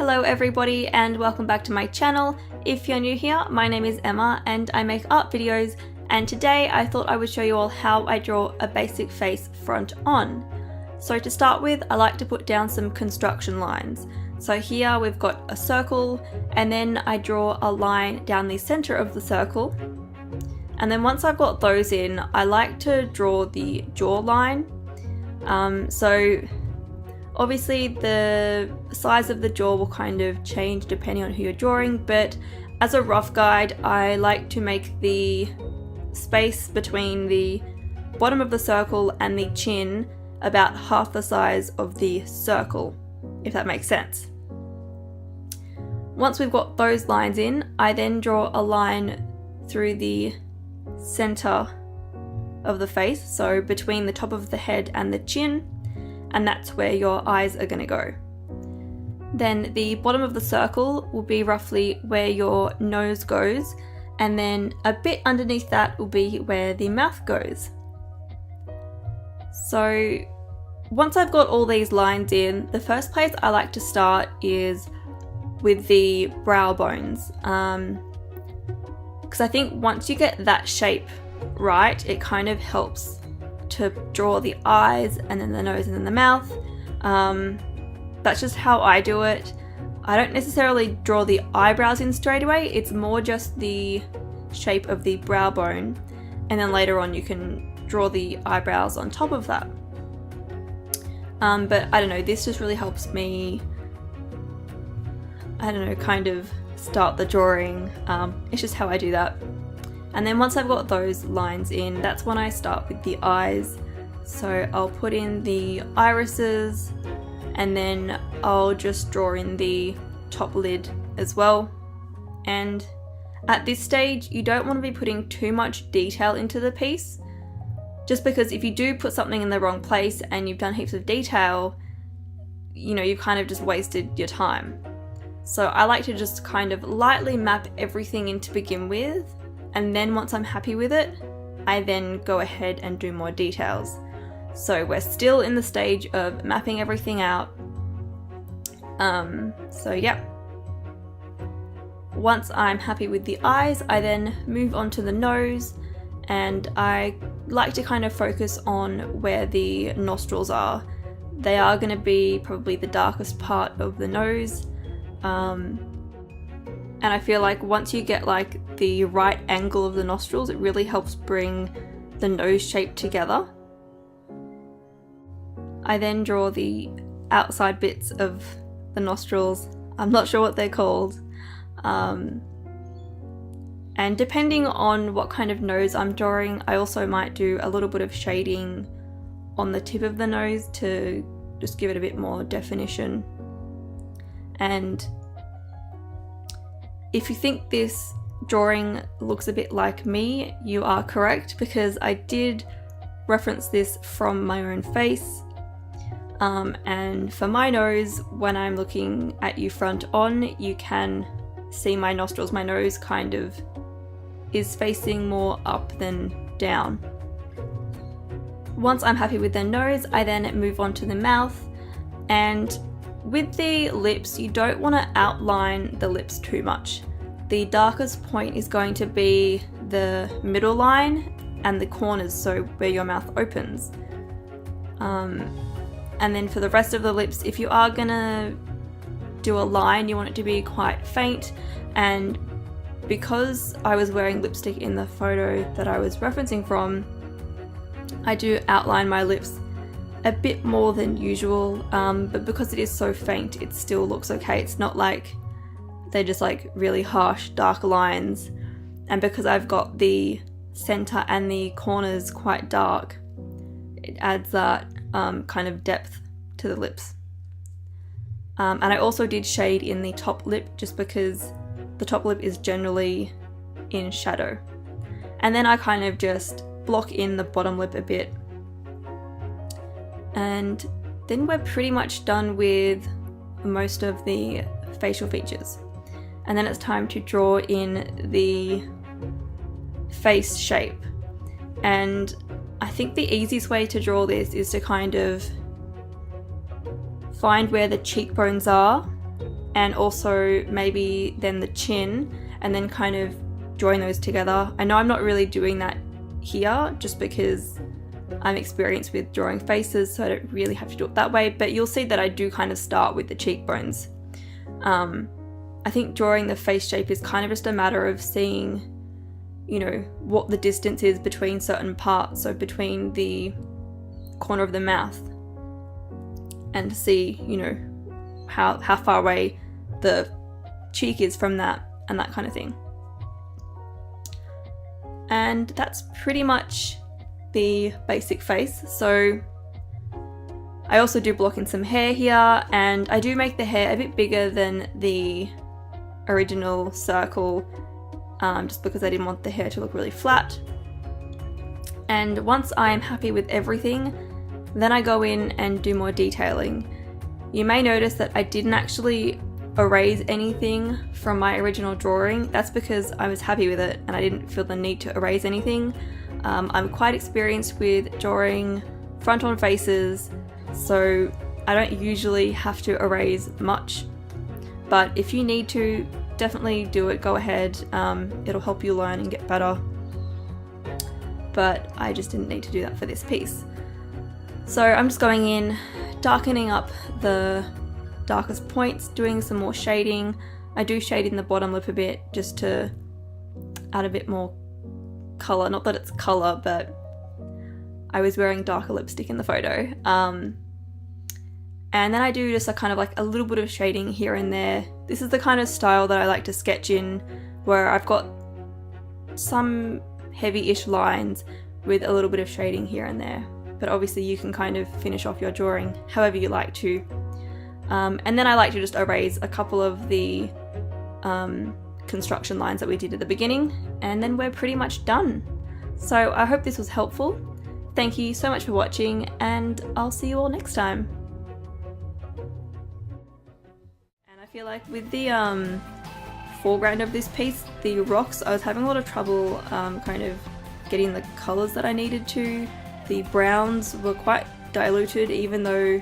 Hello everybody and welcome back to my channel. If you're new here, my name is Emma and I make art videos, and today I thought I would show you all how I draw a basic face front on. So to start with, I like to put down some construction lines. So here we've got a circle, and then I draw a line down the center of the circle. And then once I've got those in, I like to draw the jawline. So obviously the size of the jaw will kind of change depending on who you're drawing, but as a rough guide, I like to make the space between the bottom of the circle and the chin about half the size of the circle, if that makes sense. Once we've got those lines in, I then draw a line through the center of the face, so between the top of the head and the chin, and that's where your eyes are going to go. Then the bottom of the circle will be roughly where your nose goes, and then a bit underneath that will be where the mouth goes. So once I've got all these lines in, the first place I like to start is with the brow bones, because I think once you get that shape right, it kind of helps to draw the eyes and then the nose and then the mouth. That's just how I do it. I don't necessarily draw the eyebrows in straight away, it's more just the shape of the brow bone, and then later on you can draw the eyebrows on top of that. But I don't know, this just really helps me, I don't know, kind of start the drawing. It's just how I do that. And then once I've got those lines in, that's when I start with the eyes. So I'll put in the irises, and then I'll just draw in the top lid as well. And at this stage, you don't want to be putting too much detail into the piece, just because if you do put something in the wrong place and you've done heaps of detail, you know, you've kind of just wasted your time. So I like to just kind of lightly map everything in to begin with, and then once I'm happy with it, I then go ahead and do more details. So we're still in the stage of mapping everything out. So yeah. Once I'm happy with the eyes, I then move on to the nose, and I like to kind of focus on where the nostrils are. They are going to be probably the darkest part of the nose. And I feel like once you get like the right angle of the nostrils, it really helps bring the nose shape together. I then draw the outside bits of the nostrils. I'm not sure what they're called. And depending on what kind of nose I'm drawing, I also might do a little bit of shading on the tip of the nose to just give it a bit more definition. And if you think this drawing looks a bit like me, you are correct, because I did reference this from my own face. And for my nose, when I'm looking at you front on, you can see my nostrils. My nose kind of is facing more up than down. Once I'm happy with the nose, I then move on to the mouth. And with the lips, you don't want to outline the lips too much. The darkest point is going to be the middle line and the corners, so where your mouth opens. And then for the rest of the lips, if you are gonna do a line, you want it to be quite faint. And because I was wearing lipstick in the photo that I was referencing from, I do outline my lips a bit more than usual, but because it is so faint, it still looks okay. It's not like they're just like really harsh dark lines, and because I've got the center and the corners quite dark, it adds that kind of depth to the lips. And I also did shade in the top lip, just because the top lip is generally in shadow. And then I kind of just block in the bottom lip a bit. And then we're pretty much done with most of the facial features. And then it's time to draw in the face shape. And I think the easiest way to draw this is to kind of find where the cheekbones are and also maybe then the chin, and then kind of join those together. I know I'm not really doing that here just because I'm experienced with drawing faces, so I don't really have to do it that way, but you'll see that I do kind of start with the cheekbones. I think drawing the face shape is kind of just a matter of seeing, you know, what the distance is between certain parts, so between the corner of the mouth, and to see, you know, how far away the cheek is from that, and that kind of thing. And that's pretty much the basic face. So I also do block in some hair here, and I do make the hair a bit bigger than the original circle, just because I didn't want the hair to look really flat. And once I'm happy with everything, then I go in and do more detailing. You may notice that I didn't actually erase anything from my original drawing. That's because I was happy with it and I didn't feel the need to erase anything. I'm quite experienced with drawing front-on faces, so I don't usually have to erase much. But if you need to, definitely do it, go ahead. It'll help you learn and get better. But I just didn't need to do that for this piece. So I'm just going in, darkening up the darkest points, doing some more shading. I do shade in the bottom lip a bit just to add a bit more colour. Not that it's colour, but I was wearing darker lipstick in the photo. And then I do just a kind of like a little bit of shading here and there. This is the kind of style that I like to sketch in, where I've got some heavy-ish lines with a little bit of shading here and there. But obviously you can kind of finish off your drawing however you like to. And then I like to just erase a couple of the construction lines that we did at the beginning, and then we're pretty much done. So I hope this was helpful. Thank you so much for watching, and I'll see you all next time. And I feel like with the foreground of this piece, the rocks, I was having a lot of trouble kind of getting the colours that I needed to. The browns were quite diluted, even though